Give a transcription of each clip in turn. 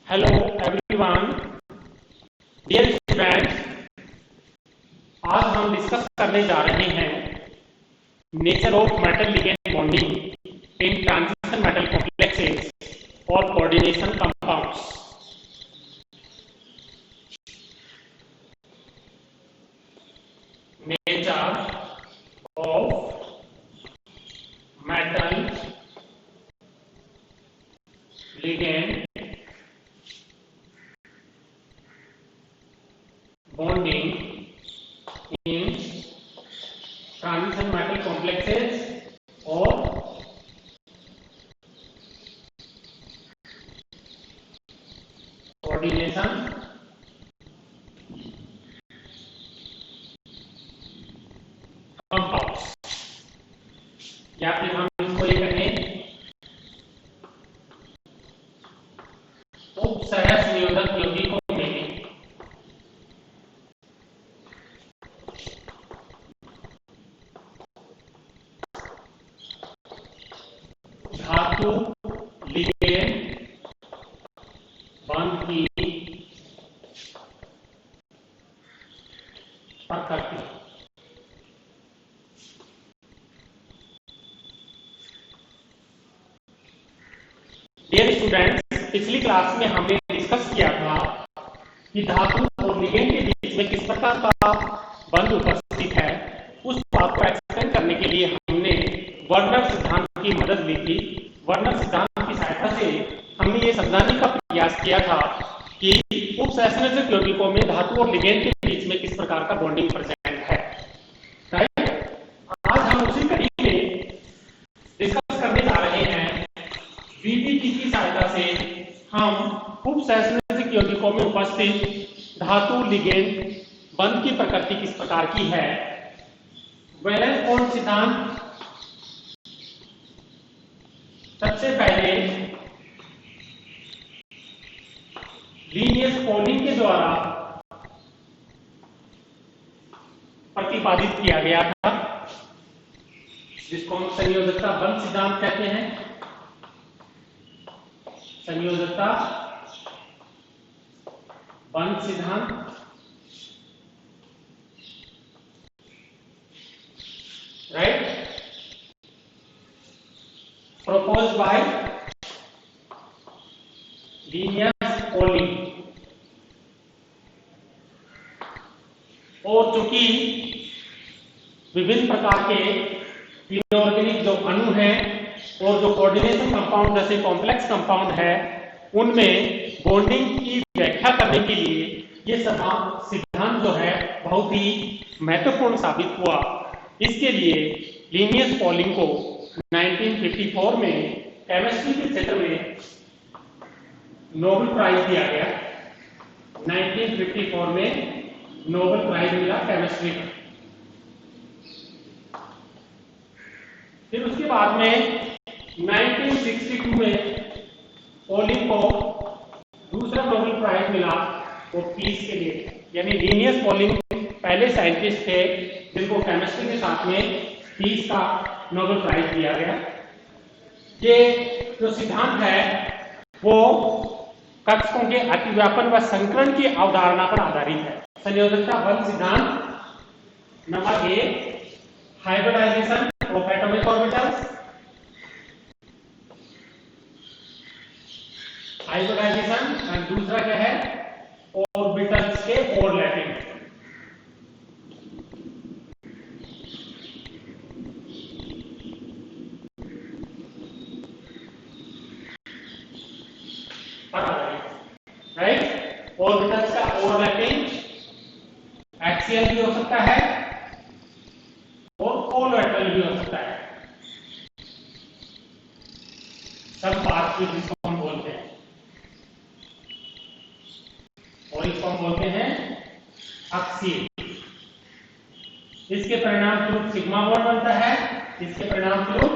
Hello everyone, dear students, आज हम discuss करने जा रहे हैं nature of metal ligand bonding in transition metal complexes और coordination compounds. Nature of metal ligand bonding in transition metal complexes or coordination compounds, या फिर हम इसको ये कहें उपसह संयोजक यौगिकों में धातु लिगेंड बंध की प्रकृति। डियर स्टूडेंट्स, पिछली क्लास में हमने डिस्कस किया था कि धातु और लिगेंड के बीच में किस प्रकार का बंध उपस्थित है। उस बात को एक्सप्लेन करने के लिए हमने वर्नर सिद्धांत की मदद ली थी। वर्नर सिद्धांत की सहायता से हमने ये समझाने का प्रयास किया था कि उपसंयोजक यौगिकों में धातु और लिगेंड के बीच में किस प्रकार का बॉन्डिंग प्रेजेंट है। राइट, आज हम उसी कड़ी में डिस्कस करने जा रहे हैं। बीपीटी की सहायता से हम उपसंयोजक यौगिकों में उपस्थित धातु लिगेंड बंध की प्रकृति किस प्रकार की है। वैलेंस बॉन्ड सिद्धांत सबसे पहले लीनियस पॉलिंग के द्वारा प्रतिपादित किया गया था, जिसको हम संयोजकता बंध सिद्धांत कहते हैं। संयोजकता बंध सिद्धांत right, proposed by Linus Pauling। और चूंकि विभिन्न प्रकार के इनऑर्गेनिक जो अणु हैं और जो कोऑर्डिनेशन कंपाउंड जैसे कॉम्प्लेक्स कंपाउंड है, उनमें बॉन्डिंग की व्याख्या करने के लिए ये सिद्धांत जो है बहुत ही महत्वपूर्ण साबित हुआ। इसके लिए लिनियस पॉलिंग को 1954 में केमिस्ट्री के क्षेत्र में नोबेल प्राइज दिया गया। 1954 में नोबेल प्राइज मिला केमिस्ट्री का। फिर उसके बाद में 1962 में पॉलिंग को दूसरा नोबेल प्राइज मिला, वो पीस के लिए। यानी लिनियस पॉलिंग पहले साइंटिस्ट थे जिनको केमिस्ट्री के साथ में पीस का नोबेल प्राइज दिया गया। ये जो सिद्धांत है वो कक्षकों के अतिव्यापन व संकरण की अवधारणा पर आधारित है। संयोजकता बंध सिद्धांत number 1 hybridization of atomic orbitals. Hybridization और दूसरा क्या है, ऑर्बिटल्स के ओवरलैपिंग। राइट, ऑर्बिटल्स का ओवरलैपिंग एक्सियल भी हो सकता है और कोलैटरल भी हो सकता है। सब बात जिसको हम बोलते हैं, और इसको हम बोलते हैं अक्षीय। इसके परिणाम स्वरूप सिग्मा बॉन्ड बनता है, इसके परिणाम स्वरूप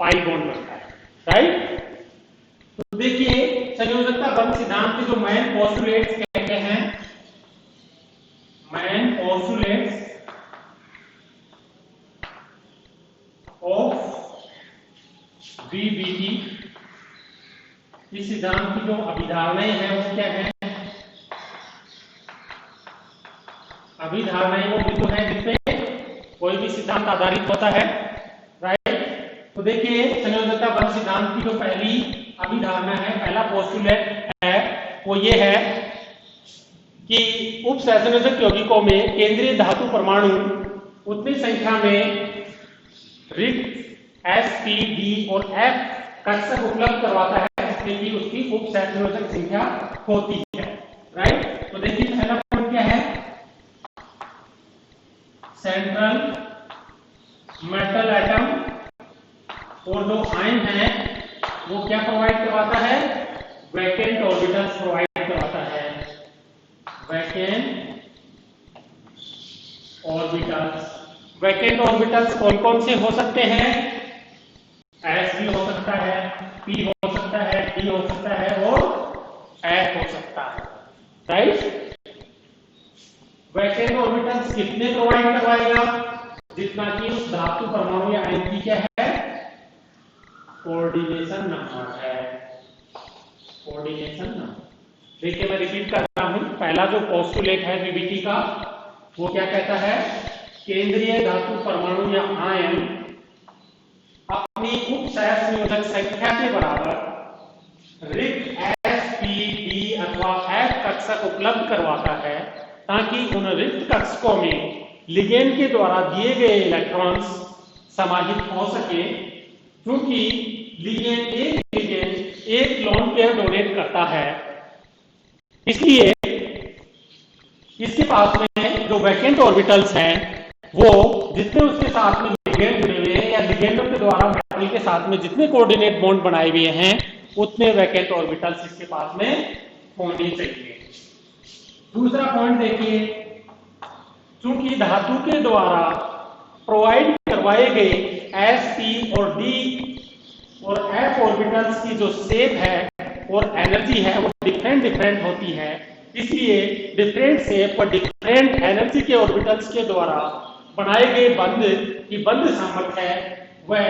पाई बॉन्ड बनता है। राइट, तो देखिए संयोजकता बंध सिद्धांत के जो मेन पोस्टुलेट्स कहते हैं, मेन पोस्टुलेट्स ऑफ बीबीटी इस सिद्धांत की जो अभिधारणाएं हैं वो क्या है? अभिधारणाएं वो बिंदु है जिसपे कोई भी सिद्धांत आधारित होता है, राइट। तो देखिए संयोजकता बल सिद्धांत की जो पहली अभिधारणा है, पहला पोस्टुलेट है, वो ये है कि उप सहसंयोजक यौगिकों में केंद्रीय धातु परमाणु उतनी संख्या में रिक्त एस, पी, डी और एफ कक्षक उपलब्ध करवाता है जिससे कि उसकी उप सहसंयोजक संख्या होती है, राइट। तो देखिए पहला पॉइंट क्या है? सेंट्रल मेटल एटम और जो आयन है वो क्या प्रोवाइड करवाता है? वैकेंट ऑर्बिटल्स प्रोवाइड करवाता है। वैकेंट ऑर्बिटल्स, वैकेंट ऑर्बिटल्स कौन कौन से हो सकते हैं? एस भी हो सकता है, पी हो सकता है, डी हो सकता है और एफ हो सकता है, राइट। वैकेंट ऑर्बिटल्स कितने प्रोवाइड करवाएगा? जितना कि उस धातु परमाणु या आयन की क्या है? कोऑर्डिनेशन नंबर है, कोऑर्डिनेशन नंबर। देखिए मैं रिपीट कर रहा हूं, पहला जो पोस्टुलेट है वीबीटी का वो क्या कहता है? केंद्रीय धातु परमाणु या आयन अपनी उप सहसंयोजक संख्या के बराबर रिक्त एस, पी, डी अथवा एफ कक्षक उपलब्ध करवाता है ताकि उन रिक्त कक्षकों में लिगेंड के द्वारा दिए गए इलेक्ट्रॉन्स समाहित हो सके। क्योंकि लिगेंड एक लोन पेयर डोनेट करता है, इसलिए इसके पास में जो वैकेंट ऑर्बिटल्स हैं वो जितने उसके साथ में लिगेंड जुड़े हुए हैं या लिगेंडों के द्वारा मेटल के साथ में जितने कोऑर्डिनेट बॉन्ड बनाए हुए हैं उतने वैकेंट ऑर्बिटल्स इसके पास में होने चाहिए। दूसरा पॉइंट देखिए, चूंकि धातु के द्वारा प्रोवाइड करवाए गए एस, पी और डी और एफ ऑर्बिटल्स की जो शेप है और एनर्जी है वो डिफरेंट होती है, इसलिए डिफरेंट शेप और डिफरेंट एनर्जी के ऑर्बिटल्स के द्वारा बनाए गए बंध की बंध सामर्थ्य है वह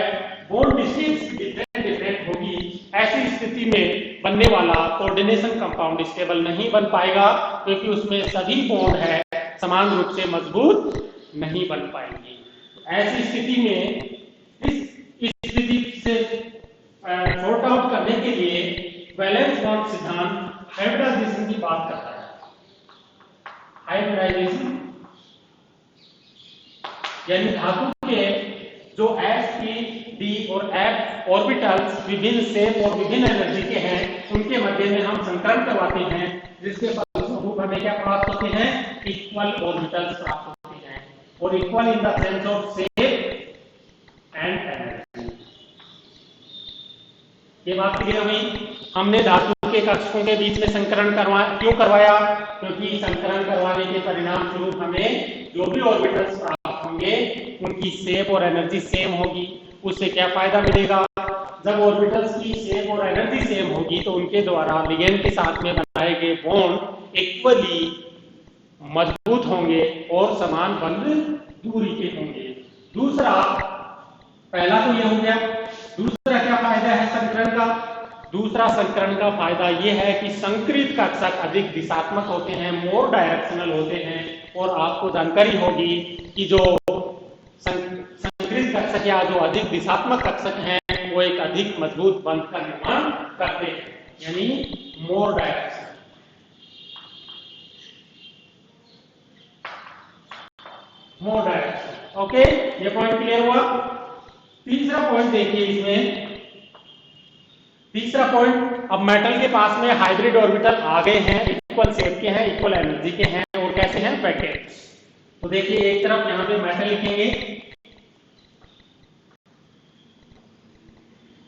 बॉन्ड डिस्टेंस डिफरेंट होगी। ऐसी स्थिति में बनने वाला कोऑर्डिनेशन कंपाउंड स्टेबल नहीं बन पाएगा क्योंकि उसमें सभी बॉन्ड है समान रूप से मजबूत नहीं बन पाएंगे। ऐसी स्थिति में इस स्थिति से सॉर्ट आउट करने के लिए वैलेंस बॉन्ड सिद्धांत हाइब्रिडाइजेशन की बात करता है। हाइब्रिडाइजेशन यानी धातु के जो एस, पी, डी और एफ ऑर्बिटल्स विभिन्न शेप और विभिन्न एनर्जी के हैं उनके मध्य में हम संकरण करवाते हैं जिसके फलस्वरूप हमें क्या प्राप्त होते हैं? इक्वल ऑर्बिटल्स प्राप्त होते हैं और equal in the sense of shape and energy. ये बात क्लियर हुई? हमने धातु के कक्षकों के बीच में संकरण क्यों करवाया? क्योंकि संकरण करवाने के परिणाम स्वरूप हमें जो भी ऑर्बिटल्स प्राप्त होंगे उनकी शेप और एनर्जी सेम होगी। उससे क्या फायदा मिलेगा? जब ऑर्बिटल्स की शेप और एनर्जी सेम होगी तो उनके द्वारा लिगेंड के साथ में बनाए गए बॉन्ड इक्वली मजबूत होंगे और समान बंध दूरी के होंगे। दूसरा, पहला तो यह हो गया। दूसरा क्या फायदा है संकरण का? दूसरा संकरण का फायदा यह है कि संकरित कक्षक अधिक दिशात्मक होते हैं, मोर डायरेक्शनल होते हैं और आपको जानकारी होगी कि जो संकरित कक्षक या जो अधिक दिशात्मक कक्षक हैं वो एक अधिक मजबूत बंध का निर्माण करते हैं, यानी मोर डायरेक्शनल। मोर डायरेक्शनल। ओके, ये पॉइंट क्लियर हुआ? तीसरा पॉइंट देखिए इसमें। तीसरा पॉइंट, अब मेटल के पास में हाइब्रिड ऑर्बिटल आ गए हैं, इक्वल शेप के हैं, इक्वल एनर्जी के हैं और कैसे हैं? वैकेंट। तो देखिए एक तरफ यहां पे मेटल लिखेंगे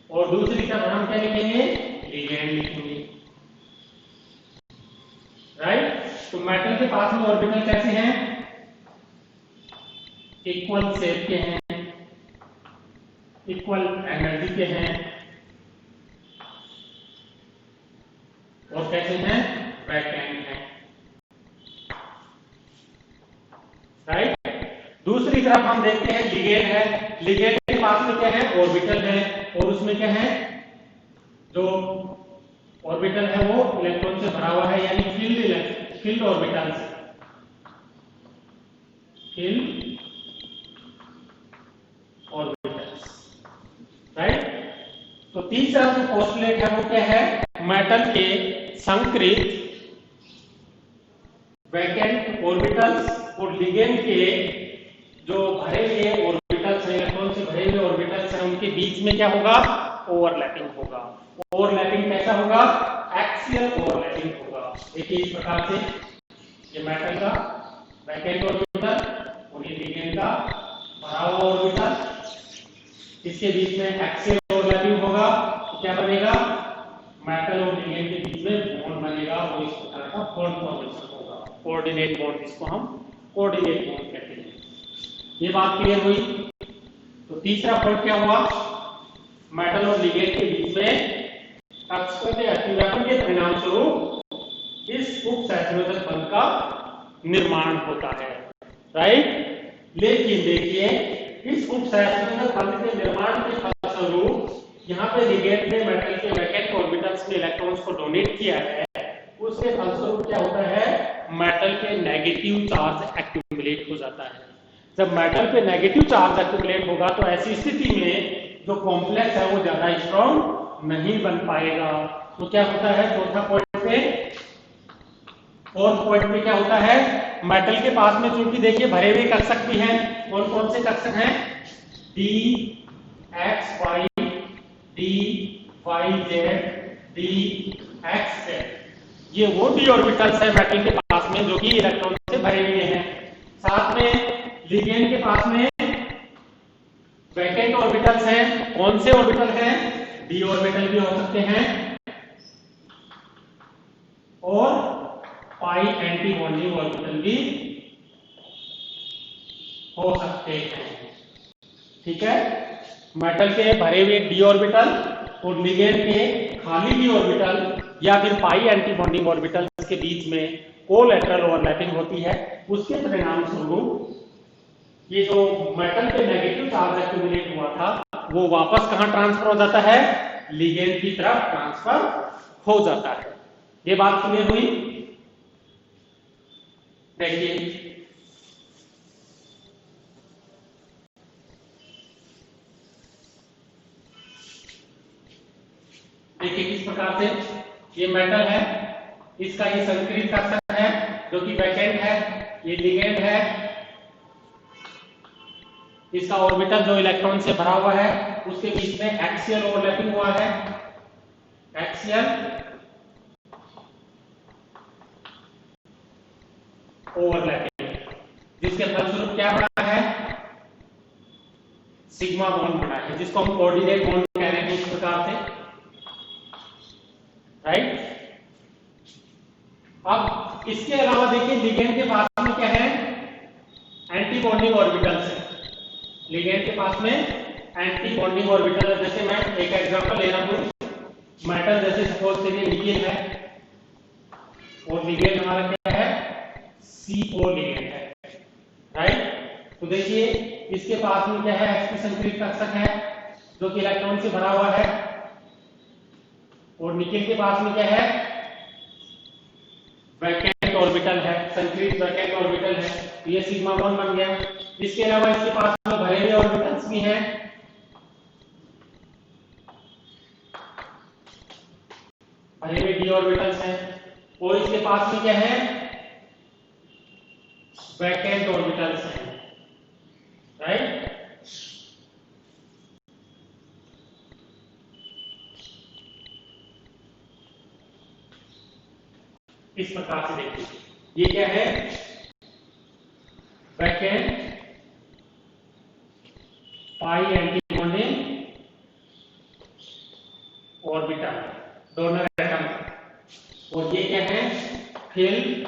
और दूसरी तरफ हम क्या लिखेंगे? लिगेंड लिखेंगे, राइट। तो मेटल के पास में ऑर्बिटल कैसे हैं? इक्वल शेप के हैं, इक्वल एनर्जी के हैं और कैसे हैं? वैकेंट हैं, राइट। दूसरी तरफ हम देखते हैं लिगेंड है। लिगेंड के पास में क्या है? ऑर्बिटल है और उसमें क्या है? जो ऑर्बिटल है वो इलेक्ट्रॉन से भरा हुआ है, यानी field orbitals, field orbitals, right. तो तीसरा जो पोस्टुलेट है वो क्या है, मेटल के संकृत वैकेंट ऑर्बिटल्स और लिगेंड के जो भरे हुए ऑर्बिटल्स हैं, इलेक्ट्रॉन से भरे हुए ऑर्बिटल्स हैं, उनके बीच में क्या होगा, ओवरलैपिंग होगा। ओवरलैपिंग कैसा होगा, एक्सियल ओवरलैपिंग होगा। देखिए इस प्रकार से ये मेटल का वैकेंट ऑर्बिटल और ये लिगेंड का भरा हुआ ऑर्बिटल, इसके बीच में एक्सियल ओवरलैपिंग होगा, तो क्या बनेगा, मेटल और लिगेंड के बीच में बॉन्ड बनेगा और इस प्रकार का बॉन्ड फॉर्मेशन होगा, कोऑर्डिनेट बॉन्ड, जिसको हम कोऑर्डिनेट बॉन्ड कहते हैं। ये बात क्लियर हुई। तो तीसरा पॉइंट क्या हुआ, मेटल और लिगेंड के बीच में टक्सर एक्टिव वेपन के परिणाम स्वरूप इस उप सहसंयोजक बंध का निर्माण होता है, राइट। लेकिन देखिए इस उप सहसंयोजक बंध के निर्माण के फलस्वरूप यहाँ पे लिगेंड ने मेटल के वैकेंट ऑर्बिटल्स में इलेक्ट्रॉन्स को डोनेट किया है, उसके फलस्वरूप क्या होता है, मेटल के नेगेटिव चार्ज एक्यूमुलेट हो जाता है। जब मेटल पे नेगेटिव चार्ज एक्यूमुलेट होगा तो ऐसी स्थिति में जो कॉम्प्लेक्स है वो ज्यादा स्ट्रॉन्ग नहीं बन पाएगा। तो क्या होता है, चौथा पॉइंट पे, फोर्थ पॉइंट पे क्या होता है, मेटल के पास में चूंकि देखिए भरे हुए कक्षक भी हैं, कौन कौन से कक्षक हैं, d x y, d y z, d x z, ये वो डी ऑर्बिटल्स है मेटल के पास में जो कि इलेक्ट्रॉन से भरे हुए हैं। साथ में लिगेंड के पास में वैकेंट ऑर्बिटल्स हैं, कौन से ऑर्बिटल हैं, डी ऑर्बिटल भी हो सकते हैं और पाई एंटी बॉन्डिंग ऑर्बिटल भी हो सकते हैं, ठीक है। मेटल के भरे हुए डी ऑर्बिटल और लिगेंड के खाली डी ऑर्बिटल या फिर पाई एंटी बॉन्डिंग ऑर्बिटल के बीच में कोलैटरल ओवरलैपिंग होती है, उसके परिणाम स्वरूप ये जो मेटल पे नेगेटिव चार्ज एक्यूमुलेट हुआ था वो वापस कहां ट्रांसफर हो जाता है, लिगेंड की तरफ ट्रांसफर हो जाता है। ये बात क्लियर हुई। देखिए देखिए किस प्रकार से ये मेटल है, इसका ये संकरित कक्षक है जो कि वैकेंट है, ये लिगेंड है, इसका ऑर्बिटल जो इलेक्ट्रॉन से भरा हुआ है उसके बीच में एक्सियल ओवरलैपिंग हुआ है, एक्सियल ओवरलैपिंग, जिसके फलस्वरूप क्या बना है, सिग्मा बॉन्ड बना है, जिसको हम कोऑर्डिनेट बॉन्ड कह रहे हैं इस प्रकार से, राइट। अब इसके अलावा देखिए लिगेंड के पास में क्या है, एंटी बॉन्डिंग ऑर्बिटल्स है, लिगेंड के पास में एंटी बॉन्डिंग ऑर्बिटल है। जैसे मैं एक एग्जांपल ले रहा हूं, मेटल जैसे सपोज करिए निकेल है और लिगेंड हमारा क्या है, CO लिगेंड है, राइट। तो देखिए इसके पास में क्या है, sp संकरित कक्षक है जो कि इलेक्ट्रॉन से भरा हुआ है और निकेल के पास में क्या है, वैकेंट ऑर्बिटल है, संकरित वैकेंट ऑर्बिटल है, तो ये सिग्मा बॉन्ड बन गया। इसके अलावा इसके पास में भरे हुए ऑर्बिटल्स भी हैं, भरे हुए डी ऑर्बिटल्स हैं और इसके पास में क्या है, वैकेंट ऑर्बिटल्स हैं, राइट। इस प्रकार से देखिए ये क्या है, vacant pi anti bonding orbital donor atom, और ये क्या है, फील्ड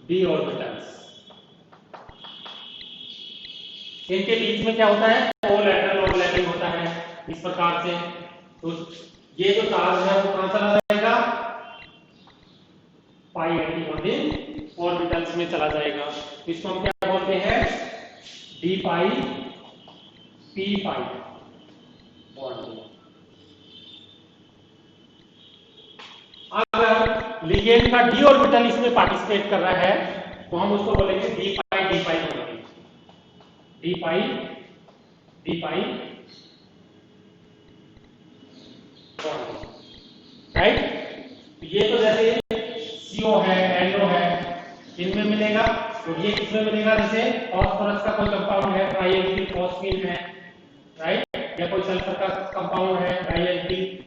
डी ऑर्बिटल्स। इनके बीच में क्या होता है, कोलैटरल ओवरलैपिंग होता है इस प्रकार से। तो ये जो चार्ज है वो कहां चला जाएगा, पाई एंटी बॉन्डिंग ऑर्बिटल्स में चला जाएगा। इसको हम क्या बोलते हैं, डी पाई पी पाई बॉन्ड। लिगेंड का डी ऑर्बिटल इसमें पार्टिसिपेट कर रहा है तो हम उसको बोलेंगे डी पाई बोलेंगे, डी पाई राइट। ये तो जैसे CO है, NO है, इनमें मिलेगा। तो ये किसमें मिलेगा, जैसे फास्फोरस का कोई कंपाउंड है ट्राइएल्किल फॉस्फीन है, राइट, या कोई सल्फर का कंपाउंड है ट्राइएल्किल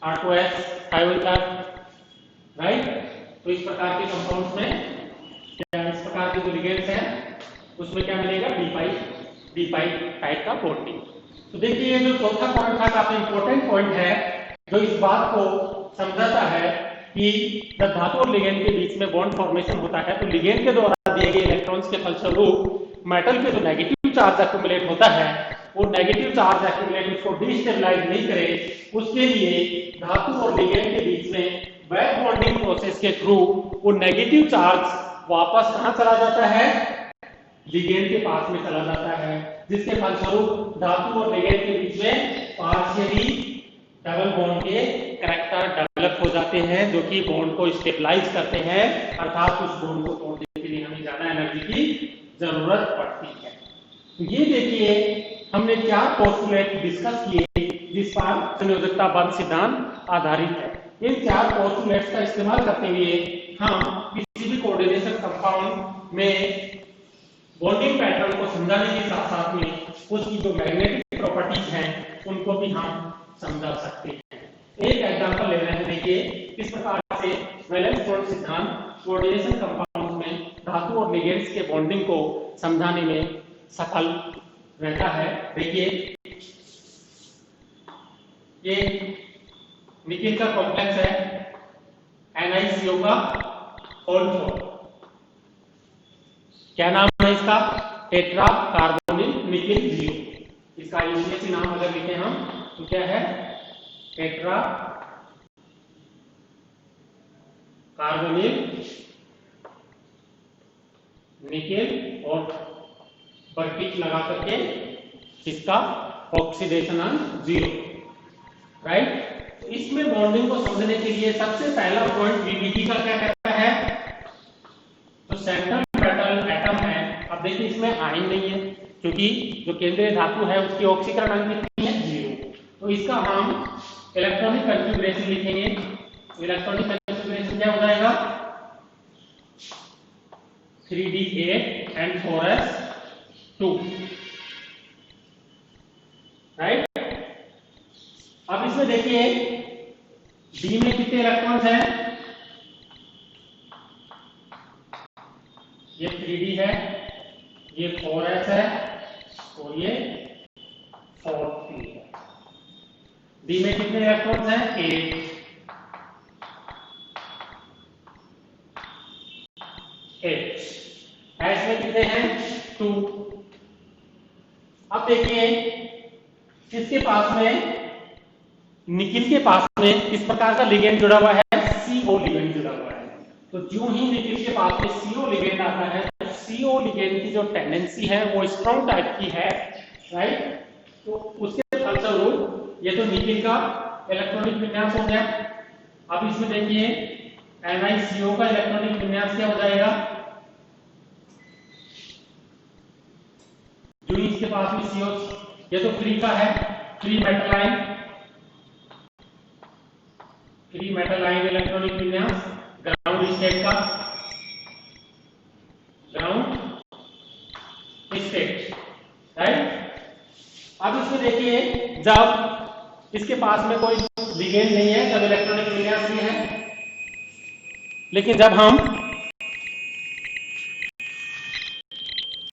R2S थायोइनर, राइट। तो इस प्रकार के कंपाउंड्स में या इस प्रकार के जो लिगेंड्स हैं उसमें क्या मिलेगा, डी पाई टाइप का बॉन्डिंग। तो देखिए ये जो चौथा पॉइंट था काफी इंपॉर्टेंट पॉइंट है जो इस बात को समझाता है कि जब धातु और लिगेंड के बीच में बॉन्ड फॉर्मेशन होता है तो लिगेंड के द्वारा दिए गए इलेक्ट्रॉन्स के फलस्वरूप मेटल पे जो नेगेटिव चार्ज एक्युमुलेट होता है वो नेगेटिव चार्ज एक्युमुलेट उसको डिस्टेबलाइज नहीं करे, उसके लिए धातु और लिगेंड के बीच में बैक बॉन्डिंग प्रोसेस के थ्रू वो नेगेटिव चार्ज वापस कहां चला जाता है, लिगेंड के पास में चला जाता है, जिसके फलस्वरूप धातु और लिगेंड के बीच में पार्शियली डबल बॉन्ड के कैरेक्टर डेवलप हो जाते हैं जो कि बॉन्ड को स्टेबलाइज करते हैं, अर्थात उस बॉन्ड को तोड़ने के लिए हमें ज्यादा एनर्जी की जरूरत पड़ती है। तो ये देखिए हमने 4 पोस्टुलेट डिस्कस किए जिस पर संयोजकता बंध सिद्धांत आधारित है। इन 4 पोस्टुलेट्स का इस्तेमाल करते हुए हम किसी भी कोऑर्डिनेशन कंपाउंड में बॉन्डिंग पैटर्न को समझाने के साथ साथ में उसकी जो मैग्नेटिक प्रॉपर्टीज हैं उनको भी हम समझा सकते हैं। एक एग्जांपल ले रहे हैं, देखिए किस प्रकार से वैलेंस बॉन्ड सिद्धांत कोऑर्डिनेशन कंपाउंड में धातु और लिगेंड्स के बॉन्डिंग को समझाने में सफल रहता है। देखिए ये निकेल का कॉम्प्लेक्स है NiCO का होल 4, क्या नाम है इसका, टेट्रा कार्बोनिल निकेल 0। इसका यूनिवर्सिटी नाम अगर लिखे हम तो क्या है, टेट्रा कार्बोनिल निकेल और बर्टिक लगा करके इसका ऑक्सीडेशन अंक 0, राइट। इसमें बॉन्डिंग को समझने के लिए सबसे पहला पॉइंट VBD का क्या कहता है, तो सेंट्रल मेटल एटम है। अब देखिए इसमें आयन नहीं है क्योंकि जो केंद्रीय धातु है उसकी ऑक्सीकरण अंक कितनी है, 0। तो इसका हम इलेक्ट्रॉनिक कॉन्फ़िगरेशन लिखेंगे। इलेक्ट्रॉनिक कॉन्फ़िगरेशन क्या हो जाएगा, 3D8 and 4s2, राइट। अब इसमें देखिए डी में कितने इलेक्ट्रॉन्स हैं, ये 3D है, ये 4s है और ये 4p है। डी में कितने इलेक्ट्रॉन्स हैं, 8 एस में कितने हैं, 2। अब देखिए इसके पास में निकिल के पास में इस प्रकार का लिगेंड जुड़ा हुआ है, CO लिगेंड जुड़ा हुआ है। तो जो ही निकिल के पास में CO लिगेंड आता है तो CO लिगेंड की जो टेंडेंसी है वो स्ट्रॉन्ग टाइप की है, राइट। तो उसके फलस्वरूप ये तो निकिल का इलेक्ट्रॉनिक विन्यास हो गया। अब इसमें देखिए NiCO का इलेक्ट्रॉनिक विन्यास क्या हो जाएगा, जो इसके पास में CO, ये तो फ्री का है, फ्री मेटल आयन इलेक्ट्रॉनिक विन्यास, ग्राउंड स्टेट का, ग्राउंड स्टेट, राइट। अब इसमें देखिए जब इसके पास में कोई लिगेंड नहीं है तब इलेक्ट्रॉनिक विन्यास भी है, लेकिन जब हम